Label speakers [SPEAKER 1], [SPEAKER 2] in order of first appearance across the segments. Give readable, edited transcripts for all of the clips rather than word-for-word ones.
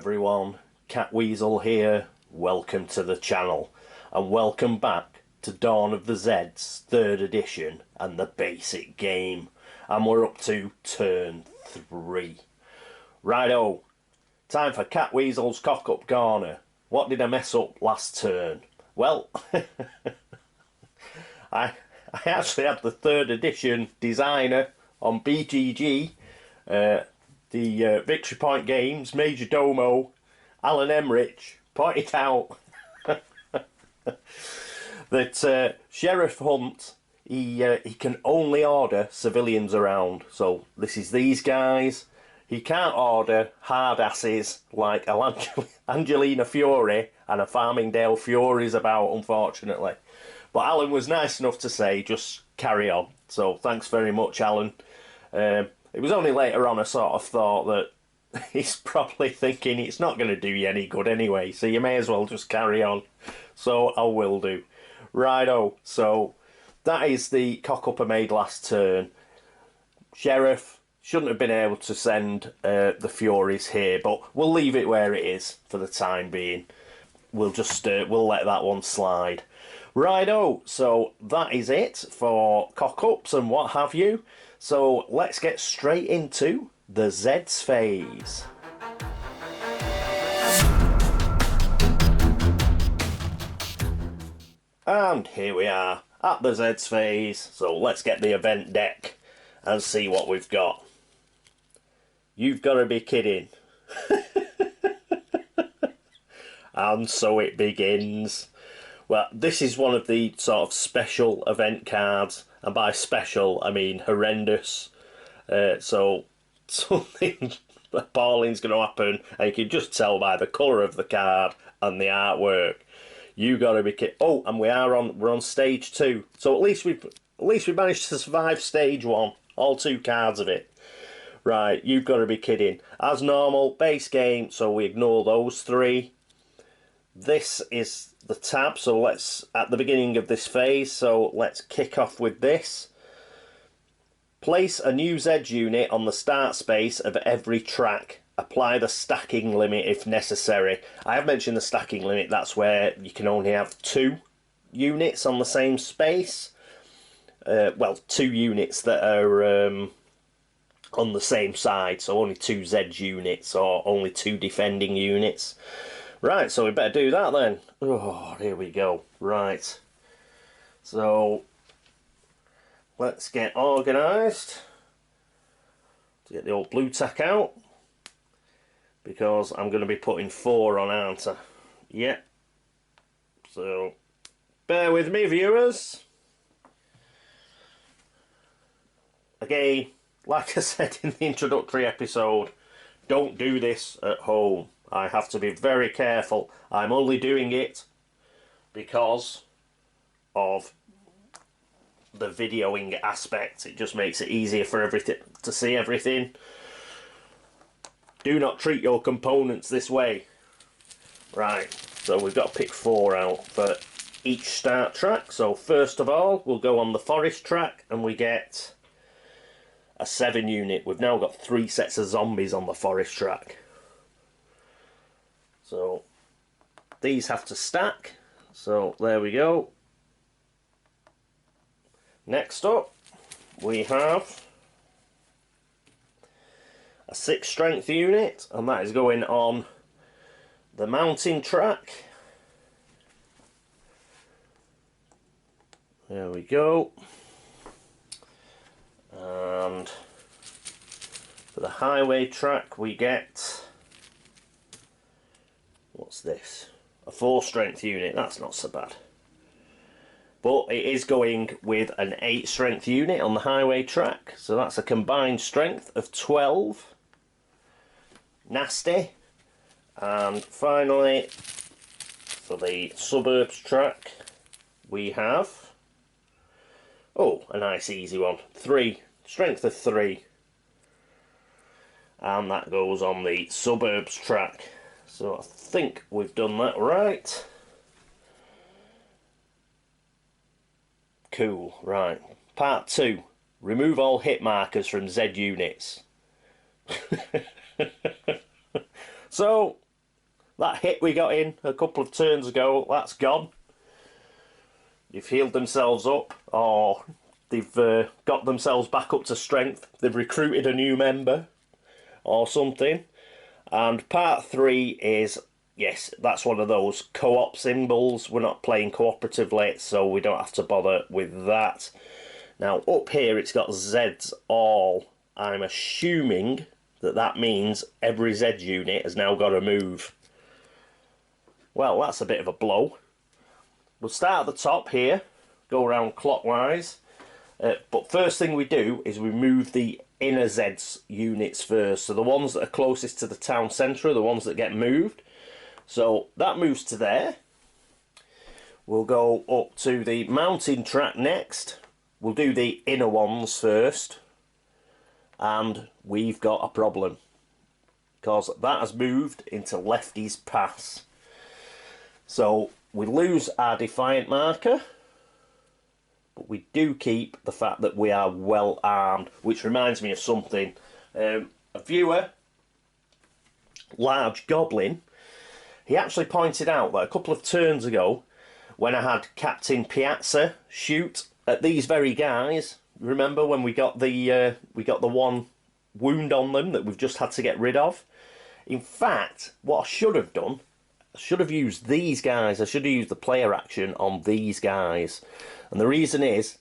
[SPEAKER 1] everyone, Catweazle here, welcome to the channel, and welcome back to Dawn of the Zeds, 3rd edition, and the basic game, and we're up to turn 3. Righto, time for Catweazle's cock-up corner. What did I mess up last turn? Well, I actually had the 3rd edition designer on BGG, the Victory Point Games, Major Domo, Alan Emrich, pointed out that Sheriff Hunt, he can only order civilians around. So this is these guys. He can't order hard asses like Angelina Fiore and a Farmingdale Fury's about, unfortunately. But Alan was nice enough to say, just carry on. So thanks very much, Alan. It was only later on I sort of thought that he's probably thinking it's not going to do you any good anyway, so you may as well just carry on. So I will do. Righto, so that is the cock-up I made last turn. Sheriff shouldn't have been able to send the Furies here, but we'll leave it where it is for the time being. We'll just we'll let that one slide. Righto, so that is it for cock-ups and what have you. So let's get straight into the Zeds phase. And here we are at the Zeds phase. So let's get the event deck and see what we've got. You've got to be kidding. And so it begins. Well, this is one of the sort of special event cards, and by special I mean horrendous. So something appalling's going to happen, and you can just tell by the colour of the card and the artwork. You got to be kidding. Oh, and we're on stage 2. So at least we managed to survive stage 1. All 2 cards of it. Right, you've got to be kidding. As normal, base game. So we ignore those 3. This is the tab, so let's, at the beginning of this phase, so let's kick off with this. Place a new Zed unit on the start space of every track. Apply the stacking limit if necessary. I have mentioned the stacking limit, that's where you can only have 2 units on the same space. Well, 2 units that are on the same side, so only 2 Zed units or only 2 defending units. Right, so we better do that then. Oh, here we go. Right. So, let's get organised. To get the old blue tack out. Because I'm going to be putting 4 on, aren't I? Yeah. So, bear with me, viewers. Again, like I said in the introductory episode, don't do this at home. I have to be very careful. I'm only doing it because of the videoing aspect. It just makes it easier for everything to see everything. Do not treat your components this way. Right, so we've got to pick 4 out for each start track. So first of all, we'll go on the forest track and we get a 7 unit. We've now got 3 sets of zombies on the forest track. So these have to stack. So there we go. Next up we have a 6 strength unit, and that is going on the mountain track. There we go. And for the highway track we get, what's this? A 4 strength unit. That's not so bad. But it is going with an 8 strength unit on the highway track. So that's a combined strength of 12. Nasty. And finally, for the suburbs track, we have, oh, a nice easy one. 3. Strength of 3. And that goes on the suburbs track. So I think we've done that right. Cool, right. Part 2. Remove all hit markers from Z units. So, that hit we got in a couple of turns ago, that's gone. They've healed themselves up, or they've got themselves back up to strength. They've recruited a new member or something. And part 3 is, yes, that's one of those co-op symbols. We're not playing cooperatively, so we don't have to bother with that. Now, up here it's got Zeds all. I'm assuming that that means every Z unit has now got to move. Well, that's a bit of a blow. We'll start at the top here, go around clockwise. But first thing we do is we move the inner Zeds units first. So the ones that are closest to the town centre are the ones that get moved. So that moves to there. We'll go up to the mountain track next. We'll do the inner ones first. And we've got a problem, because that has moved into Lefty's Pass. So we lose our defiant marker, but we do keep the fact that we are well armed, which reminds me of something. A viewer, Large Goblin, he actually pointed out that a couple of turns ago, when I had Captain Piazza shoot at these very guys, remember when we got the one wound on them that we've just had to get rid of? In fact, what I should have done, I should have used these guys. I should have used the player action on these guys. And the reason is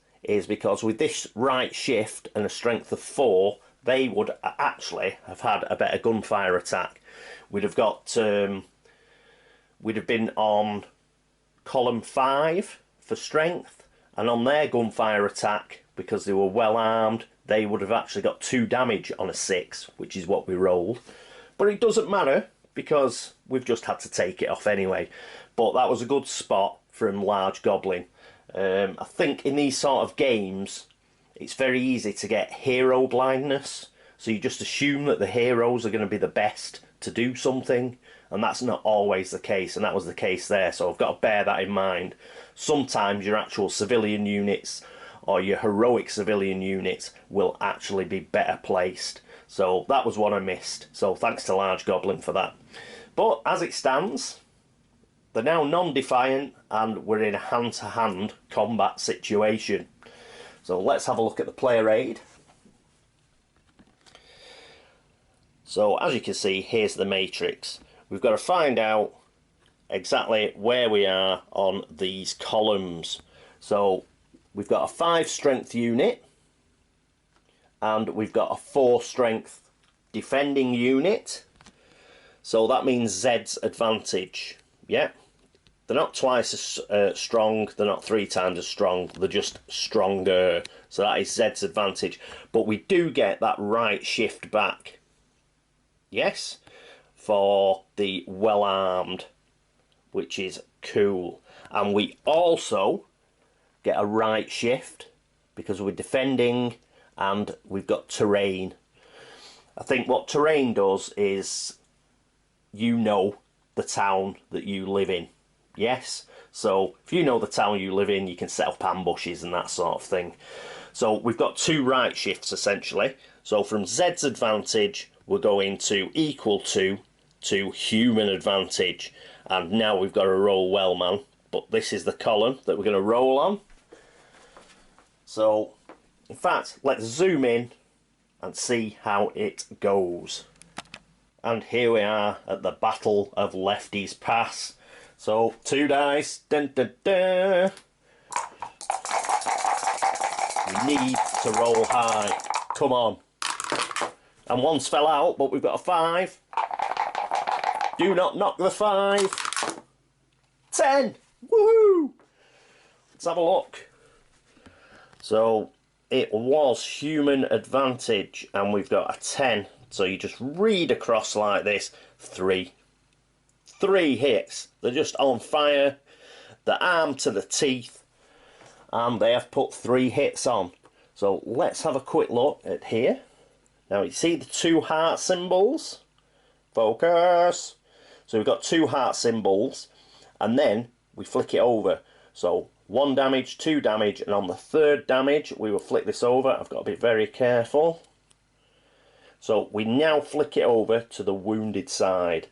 [SPEAKER 1] because with this right shift and a strength of 4, they would actually have had a better gunfire attack. We'd have got, we'd have been on column 5 for strength, and on their gunfire attack, because they were well armed, they would have actually got 2 damage on a 6, which is what we rolled. But it doesn't matter, because we've just had to take it off anyway. But that was a good spot from Large Goblin. I think in these sort of games, it's very easy to get hero blindness. So you just assume that the heroes are going to be the best to do something, and that's not always the case, and that was the case there. So I've got to bear that in mind. Sometimes your actual civilian units or your heroic civilian units will actually be better placed. So that was one I missed. So thanks to Large Goblin for that. But as it stands, they're now non-defiant and we're in a hand-to-hand combat situation. So let's have a look at the player aid. So as you can see, here's the matrix. We've got to find out exactly where we are on these columns. So we've got a 5 strength unit, and we've got a 4 strength defending unit. So that means Zed's advantage. Yeah, they're not twice as strong, they're not 3 times as strong, they're just stronger. So that is Zed's advantage. But we do get that right shift back. Yes, for the well armed, which is cool. And we also get a right shift because we're defending and we've got terrain. I think what terrain does is, you know, the town that you live in. Yes, so if you know the town you live in, you can set up ambushes and that sort of thing. So we've got 2 right shifts essentially. So from Zed's advantage, we're going to equal to human advantage. And now we've got to roll well, man. But this is the column that we're going to roll on. So, in fact, let's zoom in and see how it goes. And here we are at the Battle of Lefty's Pass. So, 2 dice. Dun, dun, dun. We need to roll high. Come on. And one's fell out, but we've got a 5. Do not knock the 5. 10. Woohoo! Let's have a look. So it was human advantage, and we've got a 10. So you just read across like this. 3. 3 hits. They're just on fire. They're armed to the teeth, and they have put 3 hits on. So let's have a quick look at here. Now you see the 2 heart symbols? Focus! So we've got 2 heart symbols, and then we flick it over. So 1 damage, 2 damage, and on the 3rd damage we will flick this over. I've got to be very careful. So we now flick it over to the wounded side.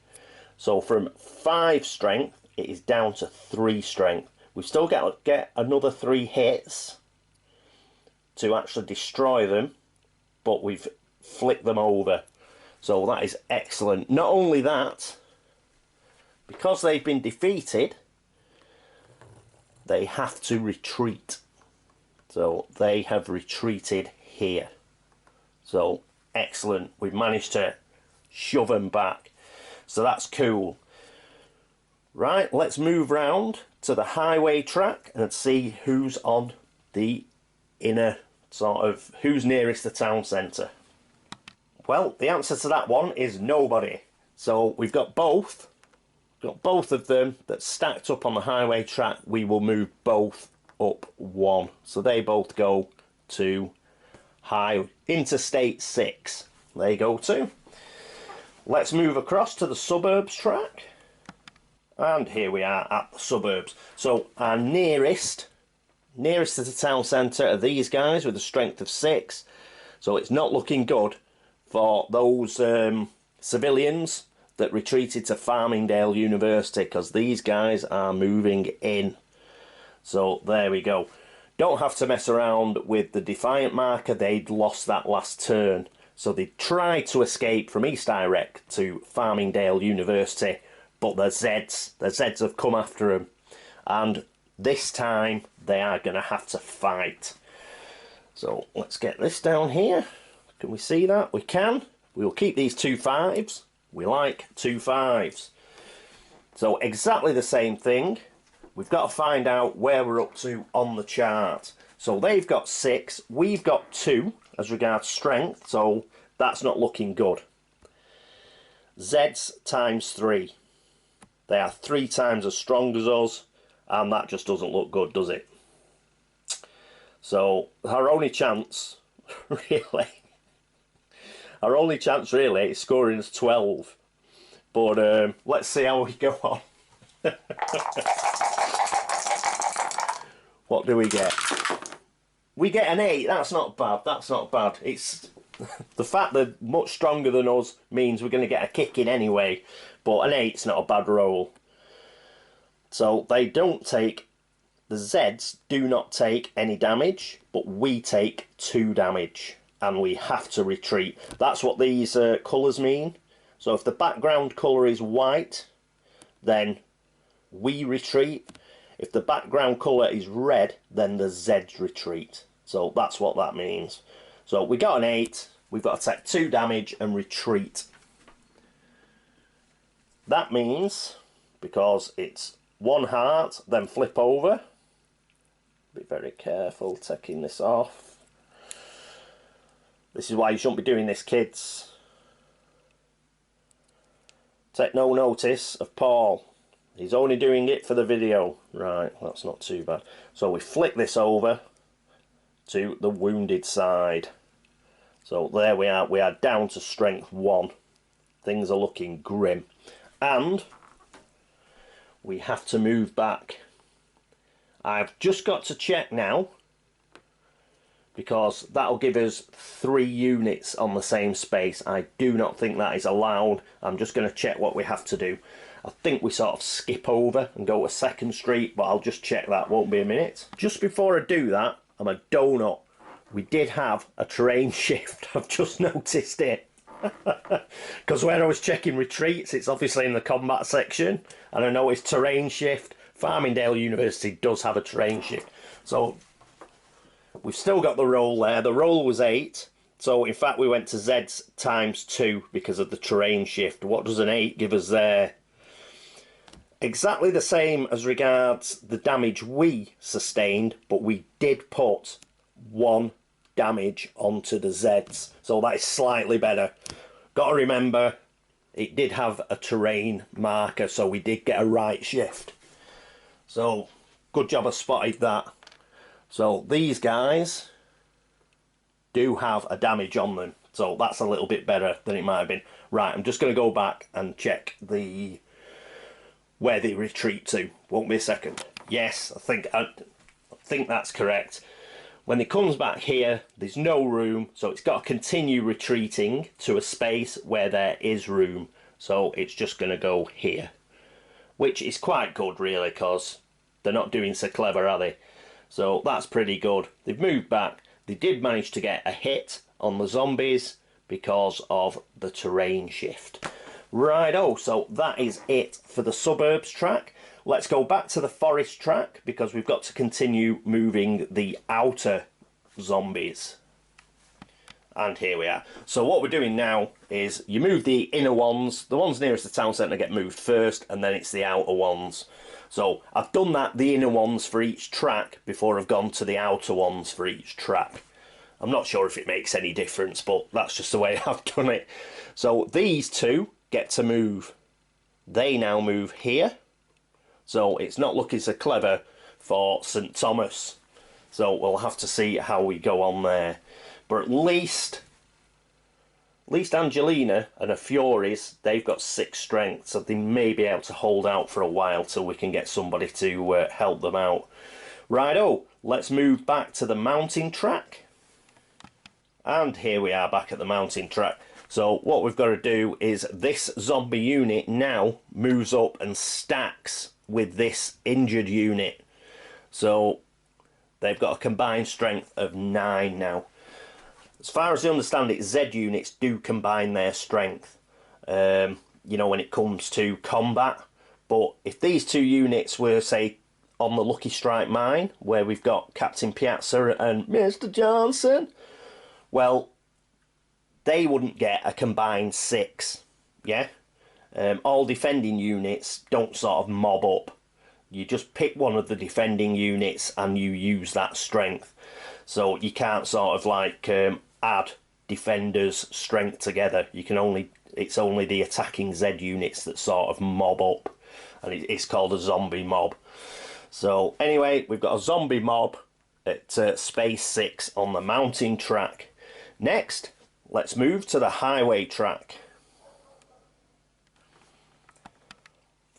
[SPEAKER 1] So from 5 strength, it is down to 3 strength. We've still got to get another 3 hits to actually destroy them, but we've flicked them over. So that is excellent. Not only that, because they've been defeated, they have to retreat. So they have retreated here. So excellent. We've managed to shove them back. So that's cool. Right, let's move round to the highway track and see who's on the inner sort of, who's nearest the town centre. Well, the answer to that one is nobody. So we've got both of them that's stacked up on the highway track. We will move both up 1. So they both go to Interstate 6. They go to. Let's move across to the suburbs track. And here we are at the suburbs. So our nearest to the town centre are these guys with a strength of 6. So it's not looking good for those civilians that retreated to Farmingdale University, because these guys are moving in. So there we go. Don't have to mess around with the Defiant marker. They'd lost that last turn. So they tried to escape from East Direct to Farmingdale University, but the Zeds have come after them. And this time they are going to have to fight. So let's get this down here. Can we see that? We can. We'll keep these 2 5s. We like 2 5s. So exactly the same thing. We've got to find out where we're up to on the chart. So they've got 6. We've got 2 as regards strength. So that's not looking good. Zeds times 3. They are 3 times as strong as us. And that just doesn't look good, does it? So our only chance, really, is scoring us 12. But let's see how we go on. What do we get? We get an 8. That's not bad. That's not bad. It's the fact they're much stronger than us means we're going to get a kick in anyway. But an 8's not a bad roll. So they don't take, the Zeds do not take any damage, but we take 2 damage. And we have to retreat. That's what these colours mean. So if the background colour is white, then we retreat. If the background colour is red, then the Zeds retreat. So that's what that means. So we got an 8. We've got to take 2 damage and retreat. That means, because it's 1 heart, then flip over. Be very careful taking this off. This is why you shouldn't be doing this, kids. Take no notice of Paul. He's only doing it for the video. Right, that's not too bad. So we flick this over to the wounded side. So there we are. We are down to strength 1. Things are looking grim. And we have to move back. I've just got to check now, because that'll give us 3 units on the same space. I do not think that is allowed. I'm just going to check what we have to do. I think we sort of skip over and go to 2nd Street, but I'll just check that. Won't be a minute. Just before I do that, I'm a donut. We did have a terrain shift. I've just noticed it. Because where I was checking retreats, it's obviously in the combat section. And I noticed terrain shift. Farmingdale University does have a terrain shift. So we've still got the roll there. The roll was 8. So in fact we went to Zeds times 2 because of the terrain shift. What does an 8 give us there? Exactly the same as regards the damage we sustained, but we did put 1 damage onto the Zeds. So that is slightly better. Got to remember, it did have a terrain marker, so we did get a right shift. So good job I spotted that. So these guys do have a damage on them. So that's a little bit better than it might have been. Right, I'm just going to go back and check the where they retreat to. Won't be a second. Yes, I think that's correct. When it comes back here, there's no room, so it's got to continue retreating to a space where there is room. so it's just going to go here, which is quite good really, because they're not doing so clever, are they? So that's pretty good. They've moved back. They did manage to get a hit on the zombies because of the terrain shift. Righto, so that is it for the suburbs track. Let's go back to the forest track, because we've got to continue moving the outer zombies. And here we are. So what we're doing now is you move the inner ones. The ones nearest the town centre get moved first, and then it's the outer ones. So I've done that, the inner ones for each track, before I've gone to the outer ones for each track. I'm not sure if it makes any difference, but that's just the way I've done it. So these two get to move. They now move here. So it's not looking so clever for St Thomas. So we'll have to see how we go on there. But at least Angelina and her Furies, they've got 6 strength, so they may be able to hold out for a while till we can get somebody to help them out. Righto, let's move back to the mountain track. And here we are back at the mountain track. So what we've got to do is this zombie unit now moves up and stacks with this injured unit. So they've got a combined strength of 9 now. As far as I understand it, Z units do combine their strength, you know, when it comes to combat. But if these two units were, say, on the Lucky Strike mine, where we've got Captain Piazza and Mr. Johnson, well, they wouldn't get a combined 6, yeah? All defending units don't sort of mob up. You just pick one of the defending units and you use that strength. So you can't sort of like add defenders' strength together. You can only, it's only the attacking Z units that sort of mob up, and it's called a zombie mob. So anyway, we've got a zombie mob at space 6 on the mountain track. Next, let's move to the highway track.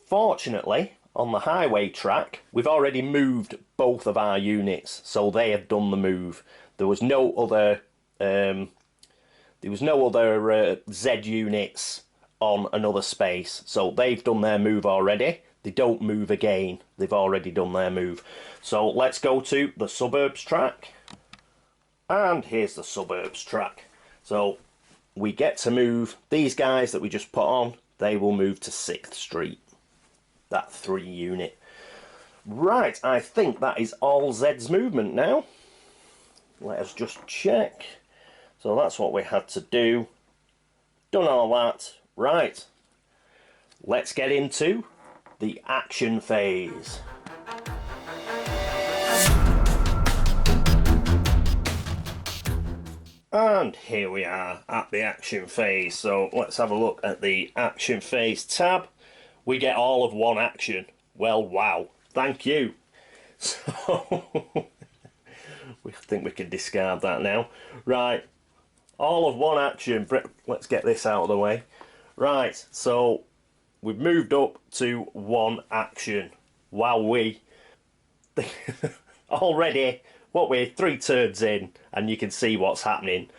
[SPEAKER 1] Fortunately, on the highway track, we've already moved both of our units, so they have done the move. There was no other Z units on another space, so they've done their move already. They don't move again. They've already done their move. So let's go to the suburbs track. And here's the suburbs track. So we get to move these guys that we just put on. They will move to 6th Street. That 3 unit. Right, I think that is all Zed's movement now. Let us just check. So that's what we had to do. Done all that. Right. Let's get into the action phase. And here we are at the action phase. So let's have a look at the action phase tab. We get all of 1 action. Well, wow. Thank you. So we think we can discard that now. Right. All of 1 action. Let's get this out of the way. Right. So we've moved up to 1 action. Wowee. Already, what we're 3 turns in, and you can see what's happening.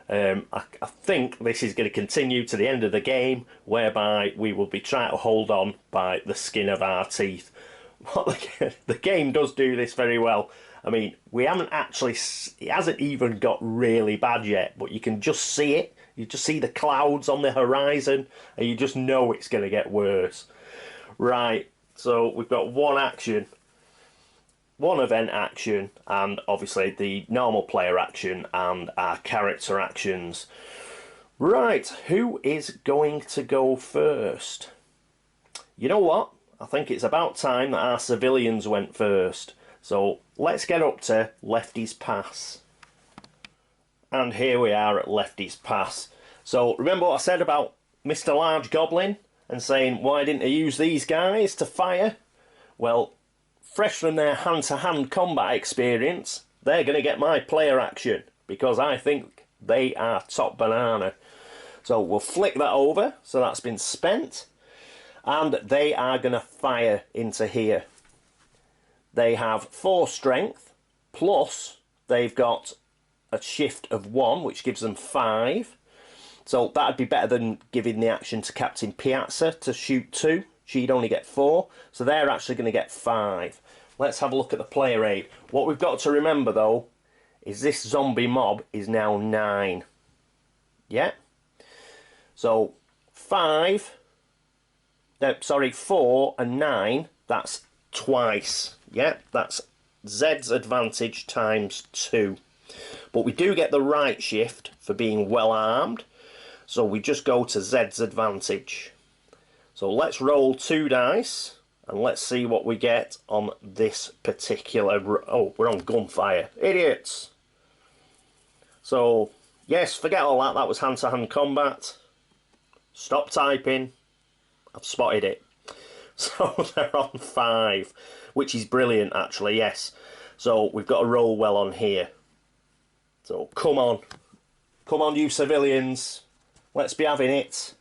[SPEAKER 1] I think this is going to continue to the end of the game, whereby we will be trying to hold on by the skin of our teeth. The game does do this very well. I mean, we haven't actually, it hasn't even got really bad yet, but you can just see it. You just see the clouds on the horizon, and you just know it's going to get worse. Right, so we've got 1 action, 1 event action, and obviously the normal player action and our character actions. Right, who is going to go first? You know what? I think it's about time that our civilians went first. So let's get up to Lefty's Pass. And here we are at Lefty's Pass. So remember what I said about Mr. Large Goblin and saying, why didn't I use these guys to fire? Well, fresh from their hand-to-hand combat experience, they're going to get my player action, because I think they are top banana. So we'll flick that over, so that's been spent, and they are going to fire into here. They have 4 strength, plus they've got a shift of 1, which gives them 5. So that'd be better than giving the action to Captain Piazza to shoot 2. She'd only get 4. So they're actually going to get 5. Let's have a look at the player aid. What we've got to remember, though, is this zombie mob is now 9. Yeah? So 4 and 9, that's twice. Yeah? That's Zed's advantage times 2. But we do get the right shift for being well armed. So we just go to Zed's advantage. So let's roll 2 dice and let's see what we get on this particular... Oh, we're on gunfire. Idiots! So, yes, forget all that. That was hand-to-hand combat. Stop typing. I've spotted it. So they're on 5, which is brilliant, actually, yes. So we've got to roll well on here. So come on. Come on, you civilians. Let's be having it.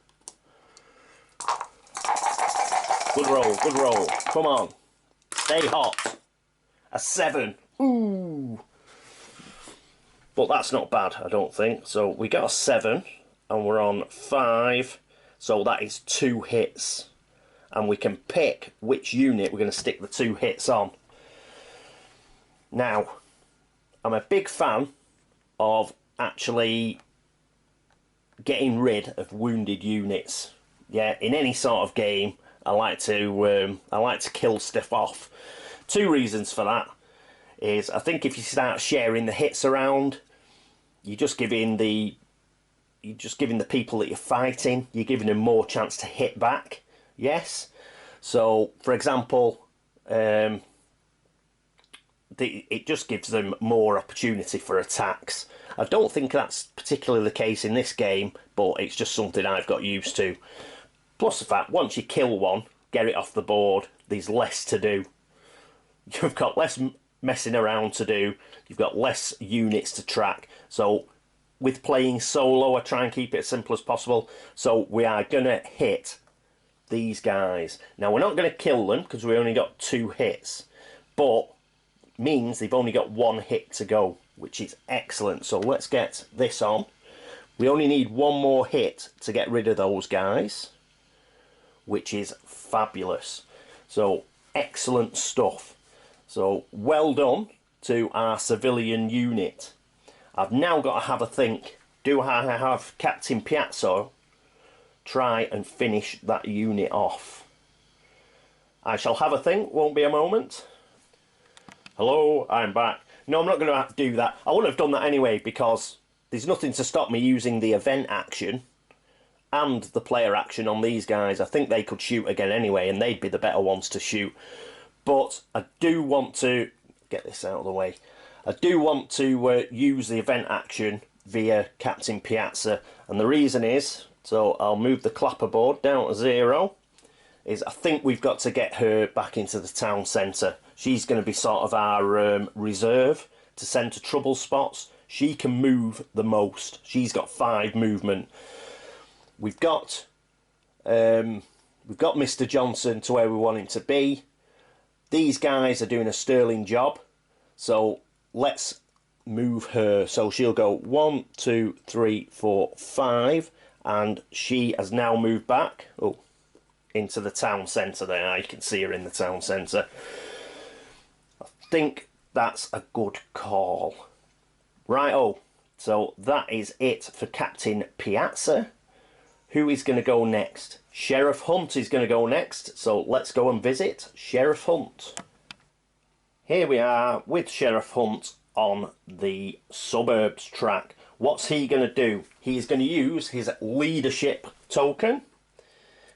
[SPEAKER 1] Good roll, good roll. Come on. Stay hot. A 7. Ooh. But that's not bad, I don't think. So we got a 7 and we're on 5. So that is 2 hits. And we can pick which unit we're going to stick the 2 hits on. Now, I'm a big fan of actually getting rid of wounded units. Yeah, in any sort of game, I like to kill stuff off. 2 reasons for that is I think if you start sharing the hits around, you're just giving the people that you're fighting, you're giving them more chance to hit back. Yes. So, for example, it just gives them more opportunity for attacks. I don't think that's particularly the case in this game, but it's just something I've got used to. Plus the fact, once you kill one, get it off the board, there's less to do. You've got less messing around to do, you've got less units to track. So with playing solo, I try and keep it as simple as possible. So we are going to hit these guys. Now we're not going to kill them because we only got 2 hits, but it means they've only got 1 hit to go, which is excellent. So let's get this on. We only need 1 more hit to get rid of those guys, which is fabulous. So excellent stuff. So well done to our civilian unit. I've now got to have a think. Do I have Captain Piazza try and finish that unit off? I shall have a think, won't be a moment. Hello, I'm back. No, I'm not going to have to do that. I wouldn't have done that anyway because there's nothing to stop me using the event action and the player action on these guys. I think they could shoot again anyway and they'd be the better ones to shoot. But I do want to get this out of the way. I do want to use the event action via Captain Piazza, and the reason is, so I'll move the clapperboard down to 0, is I think we've got to get her back into the town centre. She's going to be sort of our reserve to send to trouble spots. She can move the most. She's got 5 movement. We've got Mr. Johnson to where we want him to be. These guys are doing a sterling job, so let's move her. So she'll go 1, 2, 3, 4, 5, and she has now moved back into the town centre there. You can see her in the town centre. I think that's a good call. Right, so that is it for Captain Piazza. Who is going to go next? Sheriff Hunt is going to go next, so let's go and visit Sheriff Hunt. Here we are with Sheriff Hunt on the suburbs track. What's he going to do? He's going to use his leadership token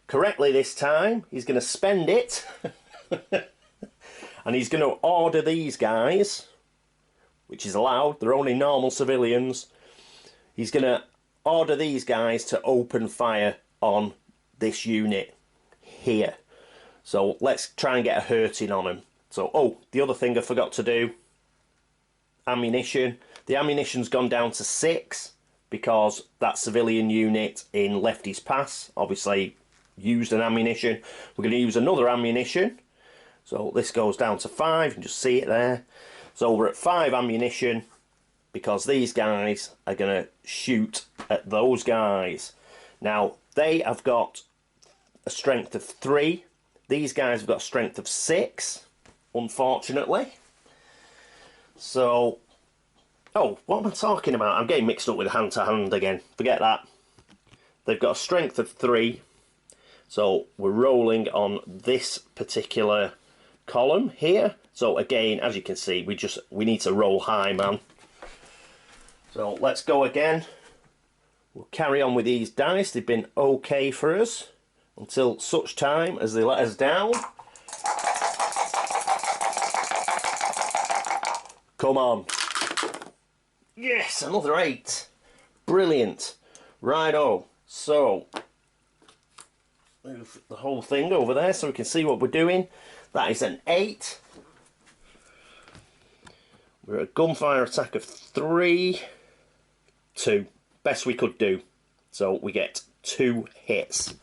[SPEAKER 1] correctly this time. He's going to spend it and he's going to order these guys, which is allowed, they're only normal civilians. He's going to order these guys to open fire on this unit here. So let's try and get a hurting on him. So, the other thing I forgot to do, ammunition. The ammunition's gone down to 6 because that civilian unit in Lefty's Pass obviously used an ammunition. We're going to use another ammunition. So this goes down to 5, you can just see it there. So we're at 5 ammunition because these guys are going to shoot at those guys. Now, they have got a strength of 3. These guys have got a strength of 6, unfortunately. So, oh, what am I talking about? I'm getting mixed up with hand-to-hand again. Forget that. They've got a strength of 3. So, we're rolling on this particular column here. So, again, as you can see, we need to roll high, man. So, let's go again. We'll carry on with these dice. They've been okay for us until such time as they let us down. Come on. Yes, another 8. Brilliant. Righto. So, move the whole thing over there so we can see what we're doing. That is an 8. We're at a gunfire attack of 3. 2. Best we could do. So we get 2 hits.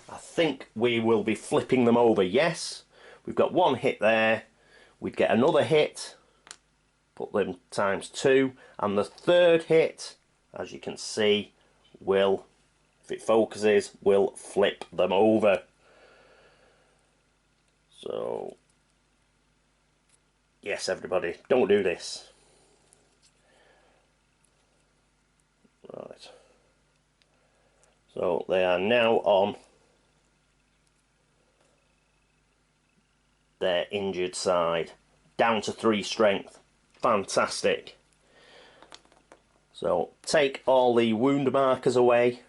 [SPEAKER 1] I think we will be flipping them over. Yes. We've got 1 hit there. We'd get another hit. Put them times 2. And the third hit, as you can see, will, if it focuses, will flip them over. So, yes, everybody, don't do this. Right. So they are now on their injured side. Down to 3 strength. Fantastic. So take all the wound markers away.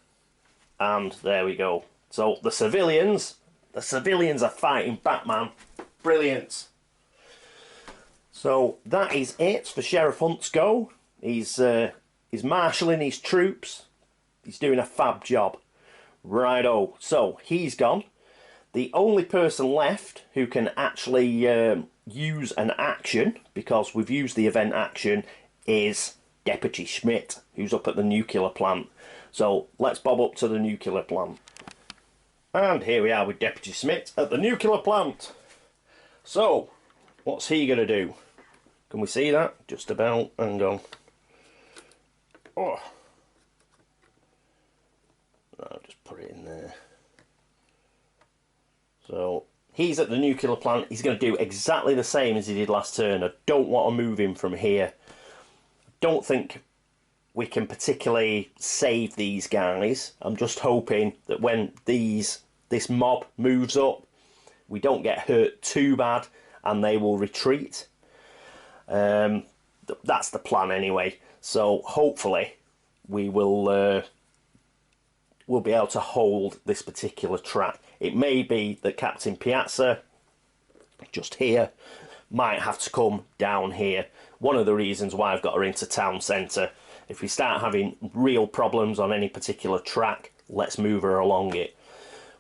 [SPEAKER 1] And there we go. So the civilians are fighting Batman. Brilliant. So that is it for Sheriff Hunt's go. He's marshalling his troops. He's doing a fab job. Righto. So he's gone. The only person left who can actually use an action, because we've used the event action, is Deputy Schmidt, who's up at the nuclear plant. So let's bob up to the nuclear plant. And here we are with Deputy Schmidt at the nuclear plant. So, what's he going to do? Can we see that? Just about. Hang on. Oh. I'll just put it in there. So, he's at the nuclear plant. He's going to do exactly the same as he did last turn. I don't want to move him from here. I don't think we can particularly save these guys. I'm just hoping that when this mob moves up, we don't get hurt too bad and they will retreat. That's the plan anyway. So hopefully we will we'll be able to hold this particular track. It may be that Captain Piazza, just here, might have to come down here. One of the reasons why I've got her into town centre. If we start having real problems on any particular track, let's move her along it.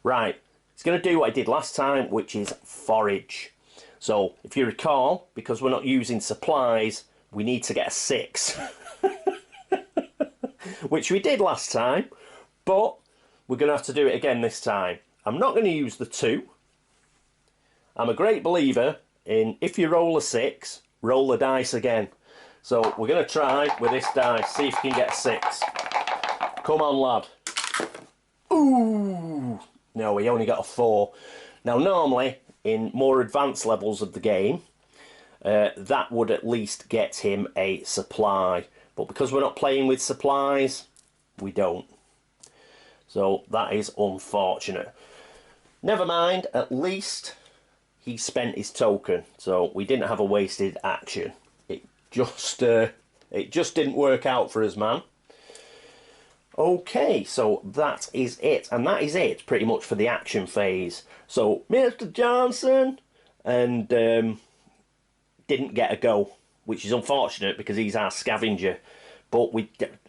[SPEAKER 1] Right, it's going to do what I did last time, which is forage. So, if you recall, because we're not using supplies, we need to get a 6. Which we did last time, but we're going to have to do it again this time. I'm not going to use the 2. I'm a great believer in, if you roll a 6, roll the dice again. So we're going to try with this dice, see if we can get a 6. Come on, lad. Ooh! No, we only got a 4. Now, normally, in more advanced levels of the game, that would at least get him a supply. But because we're not playing with supplies, we don't. So that is unfortunate. Never mind, at least he spent his token. So we didn't have a wasted action. It just didn't work out for us, man. Okay, so that is it. And that is it, pretty much, for the action phase. So, Mr. Johnson, and didn't get a go, which is unfortunate because he's our scavenger. But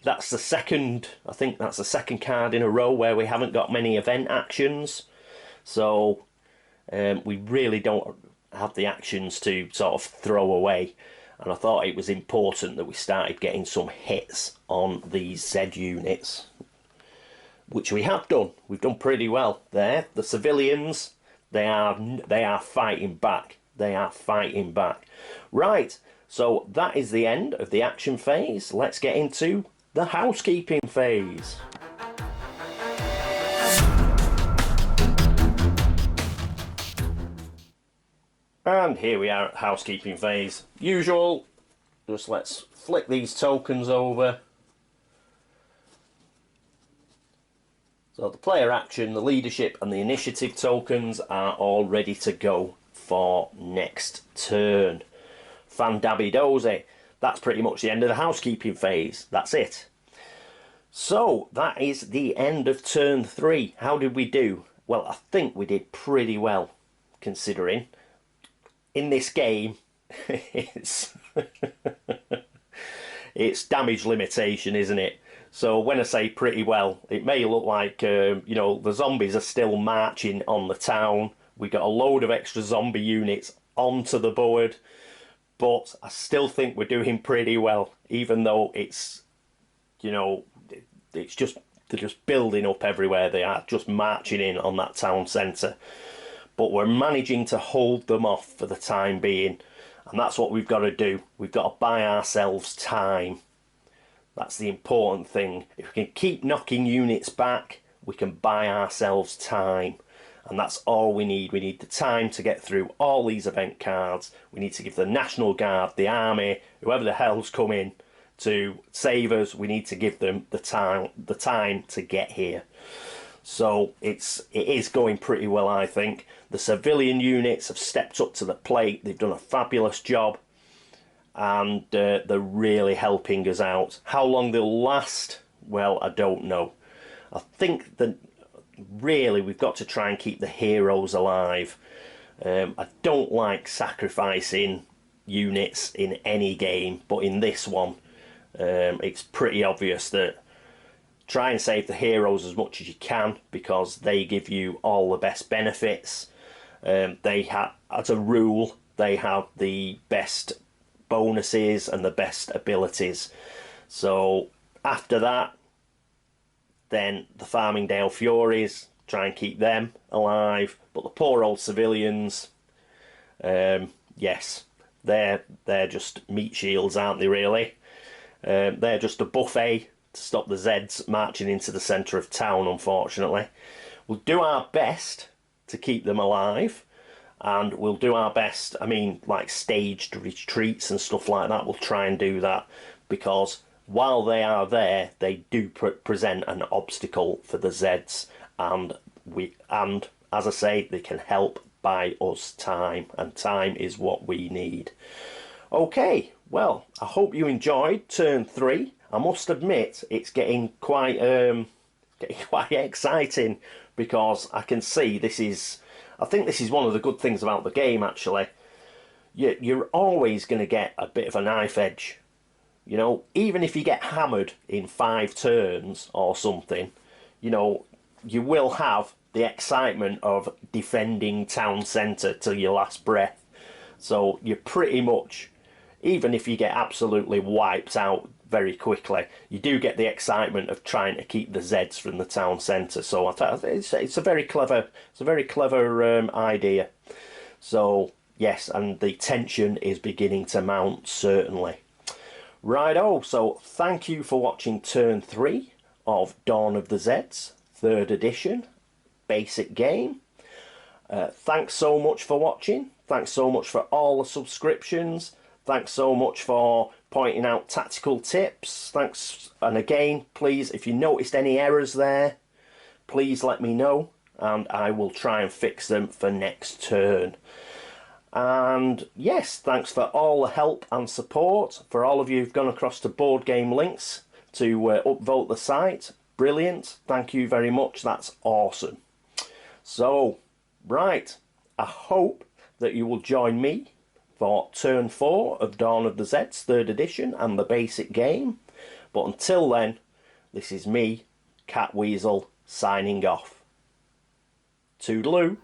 [SPEAKER 1] that's the second, I think that's the second card in a row where we haven't got many event actions. So, we really don't have the actions to sort of throw away. And I thought it was important that we started getting some hits on these Z units, which we have done. We've done pretty well there. The civilians, they are fighting back. They are fighting back. Right, so that is the end of the action phase. Let's get into the housekeeping phase. And here we are at housekeeping phase. Usual, just let's flick these tokens over. So the player action, the leadership and the initiative tokens are all ready to go for next turn. Fandabby-dozy. That's pretty much the end of the housekeeping phase. That's it. So that is the end of turn 3. How did we do? Well, I think we did pretty well, considering in this game it's it's damage limitation, isn't it? So when I say pretty well, it may look like you know, the zombies are still marching on the town. We got a load of extra zombie units onto the board, but I still think we're doing pretty well, even though it's, you know, it's just, they're just building up everywhere. They are just marching in on that town centre. But we're managing to hold them off for the time being. And that's what we've got to do. We've got to buy ourselves time. That's the important thing. If we can keep knocking units back, we can buy ourselves time. And that's all we need. We need the time to get through all these event cards. We need to give the National Guard, the army, whoever the hell's coming to save us, we need to give them the time to get here. So it is going pretty well, I think. The civilian units have stepped up to the plate. They've done a fabulous job. And they're really helping us out. How long they'll last? Well, I don't know. I think that really we've got to try and keep the heroes alive. I don't like sacrificing units in any game, but in this one, it's pretty obvious that try and save the heroes as much as you can, because they give you all the best benefits. They have, as a rule, they have the best bonuses and the best abilities. So after that, then the Farmingdale Furies, try and keep them alive. But the poor old civilians, yes, they're just meat shields, aren't they, really? They're just a buffet to stop the Zeds marching into the centre of town, unfortunately. We'll do our best to keep them alive, and we'll do our best, I mean, like staged retreats and stuff like that, we'll try and do that, because while they are there, they do present an obstacle for the Zeds, and as I say, they can help buy us time, and time is what we need. Okay, well, I hope you enjoyed turn 3. I must admit, it's getting quite exciting, because I can see I think this is one of the good things about the game, actually. You're always going to get a bit of a knife edge. You know, even if you get hammered in 5 turns or something, you know, you will have the excitement of defending town centre till your last breath. So you're pretty much, even if you get absolutely wiped out very quickly, you do get the excitement of trying to keep the Zeds from the town centre. So I think it's a very clever, idea. So yes, and the tension is beginning to mount, certainly. Righto, so thank you for watching turn 3 of Dawn of the Zeds, 3rd edition, basic game. Thanks so much for watching. Thanks so much for all the subscriptions. Thanks so much for pointing out tactical tips. Thanks, and again, please, if you noticed any errors there, please let me know, and I will try and fix them for next turn. And yes, thanks for all the help and support. For all of you who've gone across to Board Game Links to upvote the site, brilliant. Thank you very much. That's awesome. So, right, I hope that you will join me for turn 4 of Dawn of the Zeds, 3rd edition, and the basic game. But until then, this is me, Catweazle, signing off. Toodaloo.